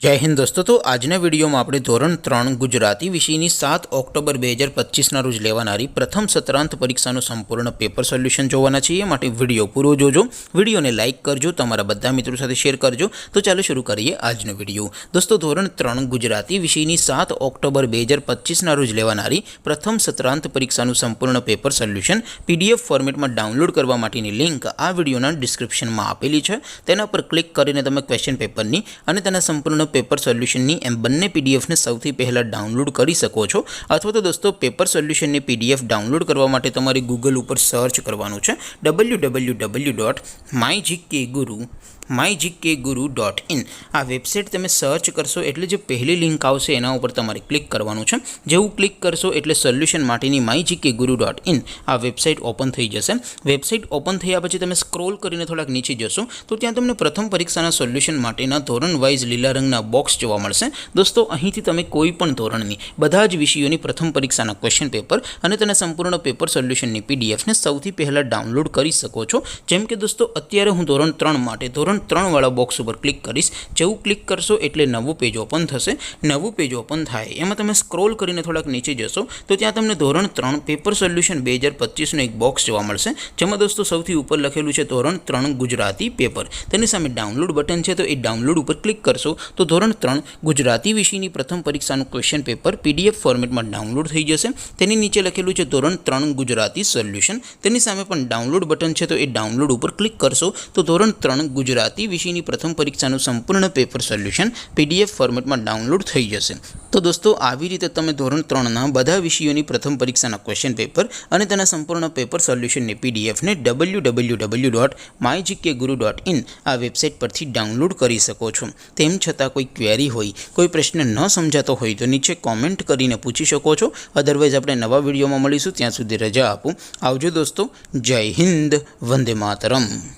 जय हिंद दोस्तों। तो आजना वीडियो में आपणे धोरण 3 गुजराती विषयनी 7 ऑक्टोबर 2025 रोज लेवानारी प्रथम सत्रांत परीक्षाનું संपूर्ण पेपर सोल्यूशन जोवाना छीए। माटे विडियो पूरो जोजो, विडियो ने लाइक करजो, तमारा बधा मित्रों साथे शेर करजो। तो चालो शुरू करिए आजनो विडियो। दोस्तों धोरण 3 गुजराती विषयनी 7 ऑक्टोबर 2025 रोज लेवानारी प्रथम सत्रांत परीक्षाનું संपूर्ण पेपर सोल्यूशन पीडीएफ फॉर्मेट में डाउनलॉड करवा माटेनी लिंक आ विडियोना डिस्क्रिप्शन में आपेली छे। तेना पर क्लिक करीने तमे क्वेश्चन पेपरनी अने तेना संपूर्ण पेपर सोल्यूशन एम बने पीडीएफ ने सौथी पहला डाउनलॉड करी सको छो। अथवा तो दोस्तों पेपर सोल्यूशन ने पीडीएफ डाउनलॉड करवा माटे तमारे गूगल पर सर्च करवानुं छे www.mygkguru.in। आ वेबसाइट तमे सर्च करशो एटले जो पहली लिंक आवशे एना उपर तमारे क्लिक करवानुं छे। जेवुं क्लिक करशो एटले सोल्यूशन माटेनी mygkguru.in आ वेबसाइट ओपन थई जशे। वेबसाइट ओपन थया पछी तमे स्क्रॉल करीने थोड़ाक नीचे जशो तो त्यां तमने प्रथम परीक्षाना सोल्यूशन माटेना धोरण वाइज लीला रंगना बॉक्स जोवा मळशे। दोस्तों અહીંથી તમે કોઈ પણ ધોરણની બધા જ વિષયોની પ્રથમ પરીક્ષાના ક્વેશ્ચન પેપર અને તેના સંપૂર્ણ પેપર સોલ્યુશનની પીડીએફ ને સૌથી પહેલા ડાઉનલોડ કરી શકો છો। જેમ કે દોસ્તો અત્યારે હું ધોરણ 3 માટે ધોરણ 3 વાળા બોક્સ ઉપર ક્લિક કરીશ। જેવું ક્લિક કરશો એટલે નવું પેજ ઓપન થશે। નવું પેજ ઓપન થાય એમાં તમે સ્ક્રોલ કરીને થોડાક નીચે જશો તો ત્યાં તમને ધોરણ 3 પેપર સોલ્યુશન 2025 નો એક બોક્સ જોવા મળશે। જેમાં દોસ્તો સૌથી ઉપર લખેલું છે ધોરણ 3 ગુજરાતી પેપર। તેની સામે ડાઉનલોડ બટન છે તો એ ડાઉનલોડ ઉપર ક્લિક કરશો तो धोरण 3 गुजराती विषयनी प्रथम परीक्षाનું क्वेश्चन पेपर पीडीएफ फॉर्मेट में डाउनलॉड थई जशे। तेनी नीचे लखेलुं छे धोरण 3 गुजराती सोल्यूशन। तेनी सामे पण डाउनलॉड बटन छे तो ए डाउनलॉड पर क्लिक करशो तो धोरण 3 गुजराती विषयनी प्रथम परीक्षाનું संपूर्ण पेपर सोल्यूशन पीडीएफ फॉर्मेट में डाउनलॉड थई जशे। तो दोस्तों આવી રીતે તમે ધોરણ 3 ના બધા વિષયોની પ્રથમ પરીક્ષાના ક્વેશ્ચન પેપર અને તેના સંપૂર્ણ પેપર સોલ્યુશનની પીડીએફ ને www.mygkguru.in આ વેબસાઇટ પરથી ડાઉનલોડ કરી શકો છો। તેમ છતાં कोई क्वेरी होय, कोई प्रश्न न समझातो होय तो नीचे कॉमेंट करीने पूछी शको छो। अदरवाइज आपणे नवा विडियो में मळीशुं, त्यां सुधी रजा आपो। आवजो दोस्तों। जय हिंद, वंदे मातरम।